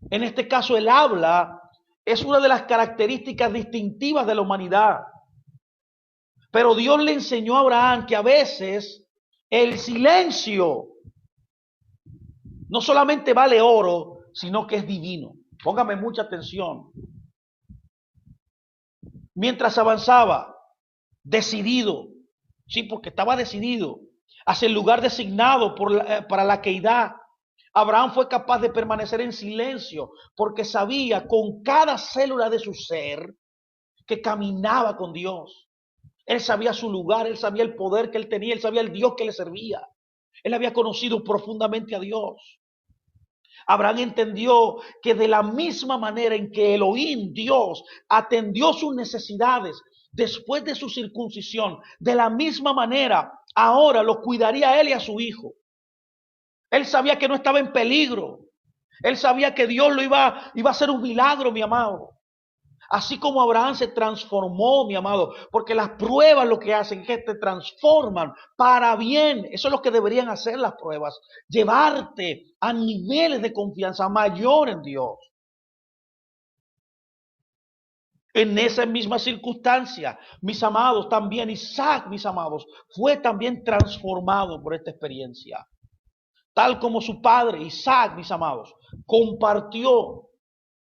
En este caso, el habla es una de las características distintivas de la humanidad. Pero Dios le enseñó a Abraham que a veces el silencio no solamente vale oro, sino que es divino. Póngame mucha atención. Mientras avanzaba, decidido, sí, porque estaba decidido, hacia el lugar designado para la queidad, Abraham fue capaz de permanecer en silencio, porque sabía con cada célula de su ser que caminaba con Dios. Él sabía su lugar, él sabía el poder que él tenía, él sabía el Dios que le servía. Él había conocido profundamente a Dios. Abraham entendió que de la misma manera en que Elohim, Dios, atendió sus necesidades después de su circuncisión, de la misma manera ahora lo cuidaría a él y a su hijo. Él sabía que no estaba en peligro. Él sabía que Dios lo iba a hacer un milagro, mi amado. Así como Abraham se transformó, mi amado, porque las pruebas lo que hacen es que te transforman para bien. Eso es lo que deberían hacer las pruebas, llevarte a niveles de confianza mayor en Dios. En esa misma circunstancia, mis amados, también Isaac, mis amados, fue también transformado por esta experiencia. Tal como su padre, Isaac, mis amados, compartió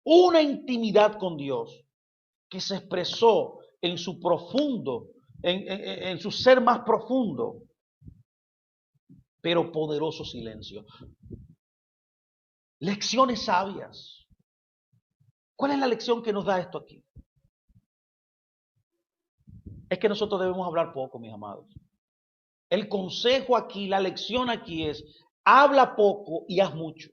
una intimidad con Dios que se expresó en su profundo, en su ser más profundo, pero poderoso silencio. Lecciones sabias. ¿Cuál es la lección que nos da esto aquí? Es que nosotros debemos hablar poco, mis amados. El consejo aquí, la lección aquí es, habla poco y haz mucho.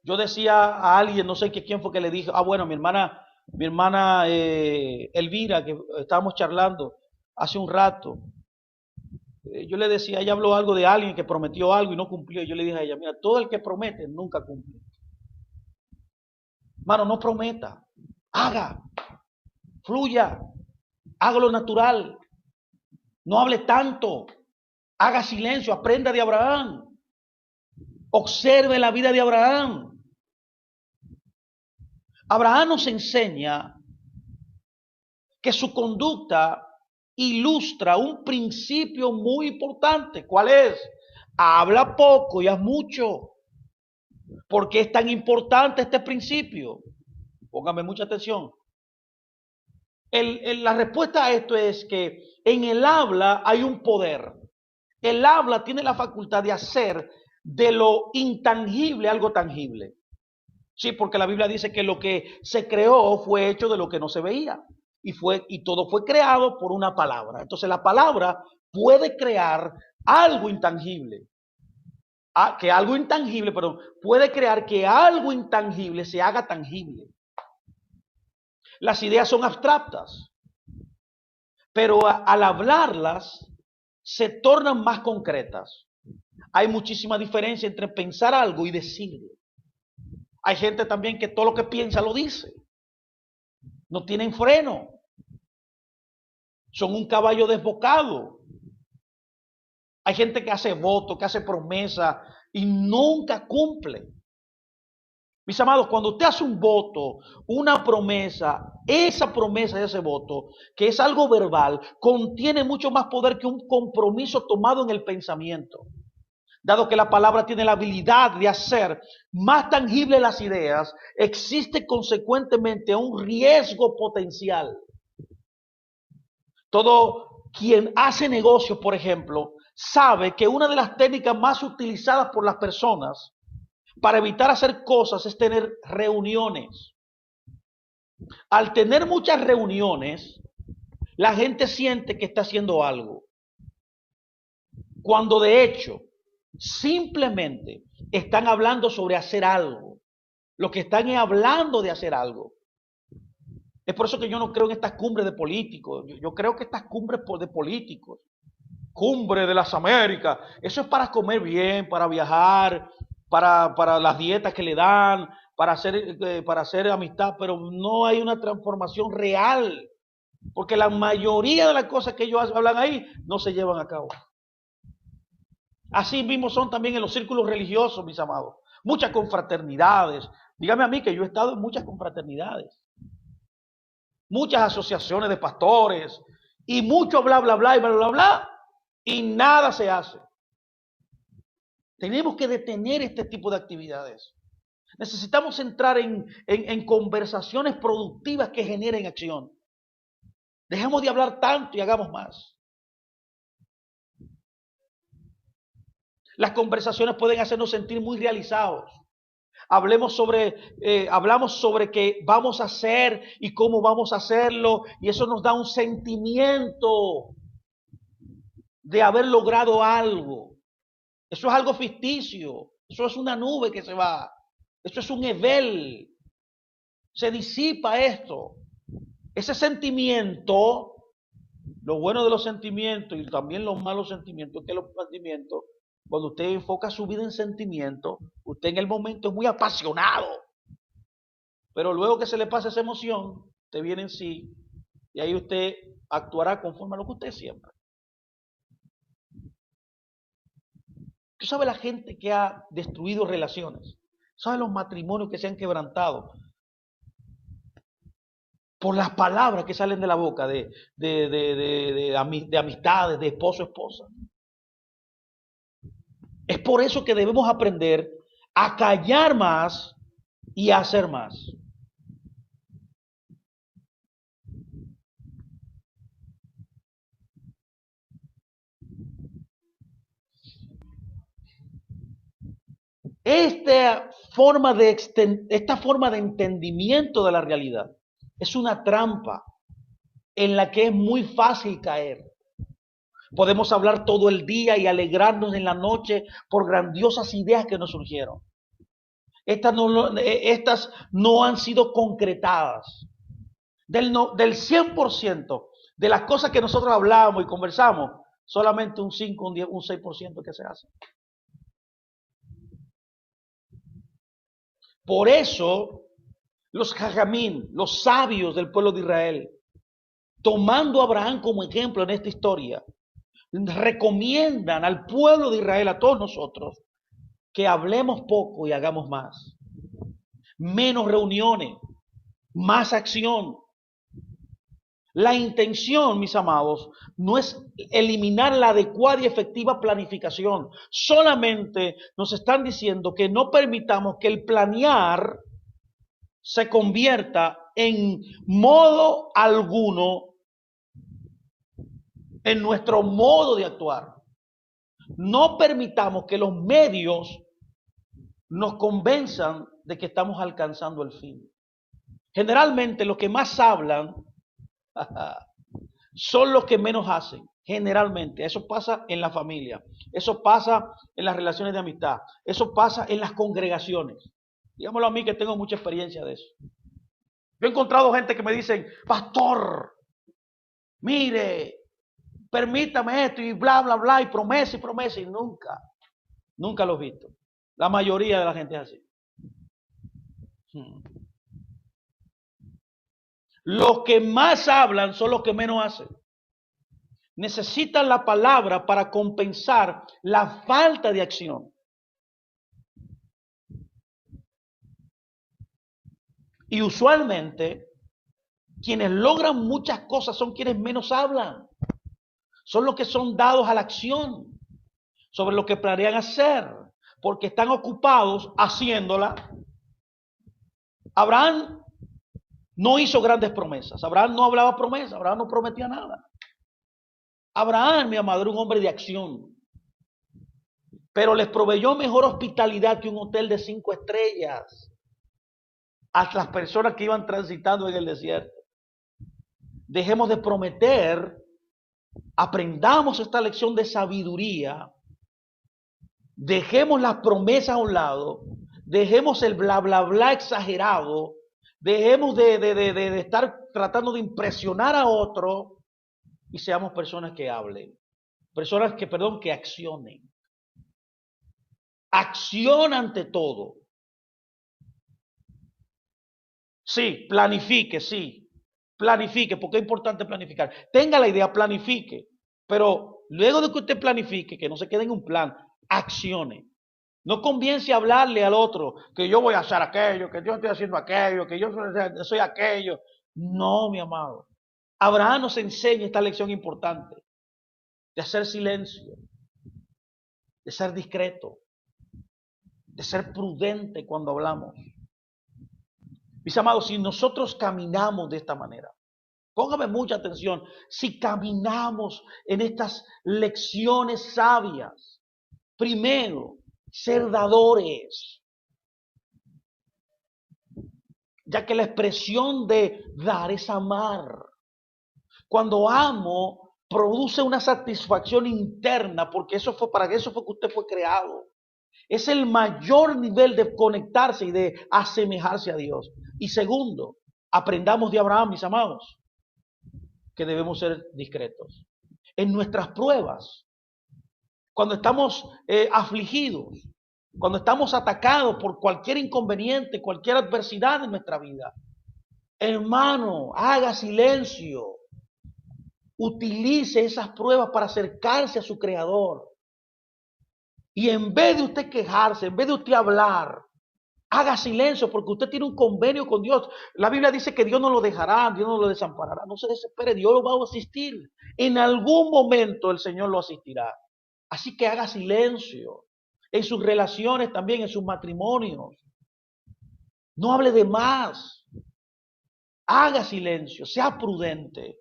Yo decía a alguien, no sé quién fue que le dije, bueno, mi hermana Elvira, que estábamos charlando hace un rato, yo le decía, ella habló algo de alguien que prometió algo y no cumplió. Y yo le dije a ella, mira, todo el que promete nunca cumple. Hermano, no prometa, haga, fluya, haga lo natural, no hable tanto, haga silencio, aprenda de Abraham, observe la vida de Abraham. Abraham nos enseña que su conducta ilustra un principio muy importante. ¿Cuál es? Habla poco y haz mucho. ¿Por qué es tan importante este principio? Póngame mucha atención. La respuesta a esto es que en el habla hay un poder. El habla tiene la facultad de hacer de lo intangible algo tangible. Sí, porque la Biblia dice que lo que se creó fue hecho de lo que no se veía. Y todo fue creado por una palabra. Entonces la palabra puede crear algo intangible. Puede crear que algo intangible se haga tangible. Las ideas son abstractas, pero al hablarlas se tornan más concretas. Hay muchísima diferencia entre pensar algo y decirlo. Hay gente también que todo lo que piensa lo dice. No tienen freno. Son un caballo desbocado. Hay gente que hace votos, que hace promesas y nunca cumple. Mis amados, cuando usted hace un voto, una promesa, esa promesa y ese voto, que es algo verbal, contiene mucho más poder que un compromiso tomado en el pensamiento. Dado que la palabra tiene la habilidad de hacer más tangibles las ideas, existe consecuentemente un riesgo potencial. Todo quien hace negocios, por ejemplo, sabe que una de las técnicas más utilizadas por las personas para evitar hacer cosas es tener reuniones. Al tener muchas reuniones, la gente siente que está haciendo algo, cuando de hecho simplemente están hablando sobre hacer algo. Lo que están es hablando de hacer algo. Es por eso que yo no creo en estas cumbres de políticos. Yo creo que estas cumbres de políticos, cumbre de las Américas, eso es para comer bien, para viajar, para las dietas que le dan, para hacer amistad, pero no hay una transformación real, porque la mayoría de las cosas que ellos hablan ahí no se llevan a cabo. Así mismo son también en los círculos religiosos, mis amados. Muchas confraternidades. Dígame a mí que yo he estado en muchas confraternidades, muchas asociaciones de pastores, y mucho bla, bla, bla, y bla, bla, bla, y nada se hace. Tenemos que detener este tipo de actividades. Necesitamos entrar en conversaciones productivas que generen acción. Dejemos de hablar tanto y hagamos más. Las conversaciones pueden hacernos sentir muy realizados. Hablamos sobre qué vamos a hacer y cómo vamos a hacerlo, y eso nos da un sentimiento de haber logrado algo. Eso es algo ficticio, eso es una nube que se va, eso es un evel, se disipa esto. Ese sentimiento, lo bueno de los sentimientos y también los malos sentimientos, que los sentimientos, cuando usted enfoca su vida en sentimientos, usted en el momento es muy apasionado, pero luego que se le pasa esa emoción, usted viene en sí y ahí usted actuará conforme a lo que usted siembra. Tú sabes la gente que ha destruido relaciones, sabes los matrimonios que se han quebrantado por las palabras que salen de la boca de amistades, de esposo, esposa. Es por eso que debemos aprender a callar más y a hacer más. Esta forma de entendimiento de la realidad es una trampa en la que es muy fácil caer. Podemos hablar todo el día y alegrarnos en la noche por grandiosas ideas que nos surgieron. Estas no han sido concretadas. Del 100% de las cosas que nosotros hablamos y conversamos, solamente un 5, un 10, un 6% que se hace. Por eso, los jajamín, los sabios del pueblo de Israel, tomando a Abraham como ejemplo en esta historia, recomiendan al pueblo de Israel, a todos nosotros, que hablemos poco y hagamos más. Menos reuniones, más acción. La intención, mis amados, no es eliminar la adecuada y efectiva planificación. Solamente nos están diciendo que no permitamos que el planear se convierta en modo alguno en nuestro modo de actuar. No permitamos que los medios nos convenzan de que estamos alcanzando el fin. Generalmente los que más hablan son los que menos hacen. Generalmente, eso pasa en la familia, eso pasa en las relaciones de amistad, eso pasa en las congregaciones. Digámoslo a mí que tengo mucha experiencia de eso. Yo he encontrado gente que me dicen, pastor, mire, permítame esto y bla, bla, bla, y promesa, y nunca lo he visto. La mayoría de la gente es así. Los que más hablan son los que menos hacen. Necesitan la palabra para compensar la falta de acción. Y usualmente, quienes logran muchas cosas son quienes menos hablan. Son los que son dados a la acción sobre lo que planean hacer, porque están ocupados haciéndola. Abraham no hizo grandes promesas. Abraham no hablaba promesas. Abraham no prometía nada. Abraham, mi amado, era un hombre de acción. Pero les proveyó mejor hospitalidad que un hotel de 5 estrellas a las personas que iban transitando en el desierto. Dejemos de prometer, aprendamos esta lección de sabiduría, dejemos las promesas a un lado, dejemos el bla, bla, bla exagerado, Dejemos de estar tratando de impresionar a otro y seamos personas que hablen. Personas que, perdón, que accionen. Acción ante todo. Sí, planifique, sí. Planifique, porque es importante planificar. Tenga la idea, planifique. Pero luego de que usted planifique, que no se quede en un plan, accione. No comience a hablarle al otro que yo voy a hacer aquello, que yo estoy haciendo aquello, que yo soy aquello. No, mi amado. Abraham nos enseña esta lección importante de hacer silencio, de ser discreto, de ser prudente cuando hablamos. Mis amados, si nosotros caminamos de esta manera, póngame mucha atención, si caminamos en estas lecciones sabias, primero, ser dadores, ya que la expresión de dar es amar. Cuando amo, produce una satisfacción interna, porque para eso fue que usted fue creado. Es el mayor nivel de conectarse y de asemejarse a Dios. Y segundo, aprendamos de Abraham, mis amados, que debemos ser discretos. En nuestras pruebas, cuando estamos afligidos, cuando estamos atacados por cualquier inconveniente, cualquier adversidad en nuestra vida, hermano, haga silencio. Utilice esas pruebas para acercarse a su Creador. Y en vez de usted quejarse, en vez de usted hablar, haga silencio porque usted tiene un convenio con Dios. La Biblia dice que Dios no lo dejará, Dios no lo desamparará. No se desespere, Dios lo va a asistir. En algún momento el Señor lo asistirá. Así que haga silencio. En sus relaciones también, en sus matrimonios. No hable de más. Haga silencio, sea prudente.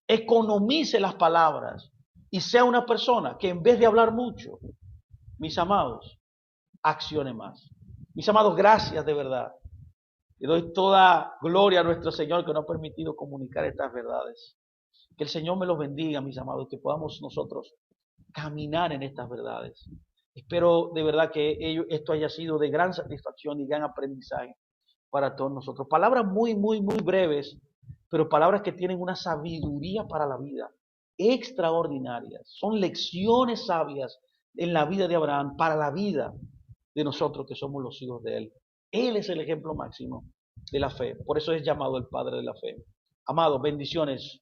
Economice las palabras y sea una persona que en vez de hablar mucho, mis amados, accione más. Mis amados, gracias de verdad. Le doy toda gloria a nuestro Señor que nos ha permitido comunicar estas verdades. Que el Señor me los bendiga, mis amados, que podamos nosotros caminar en estas verdades. Espero de verdad que esto haya sido de gran satisfacción y gran aprendizaje para todos nosotros. Palabras muy, muy, muy breves, pero palabras que tienen una sabiduría para la vida, extraordinarias. Son lecciones sabias en la vida de Abraham, para la vida de nosotros que somos los hijos de él. Él es el ejemplo máximo de la fe. Por eso es llamado el Padre de la fe. Amados, bendiciones.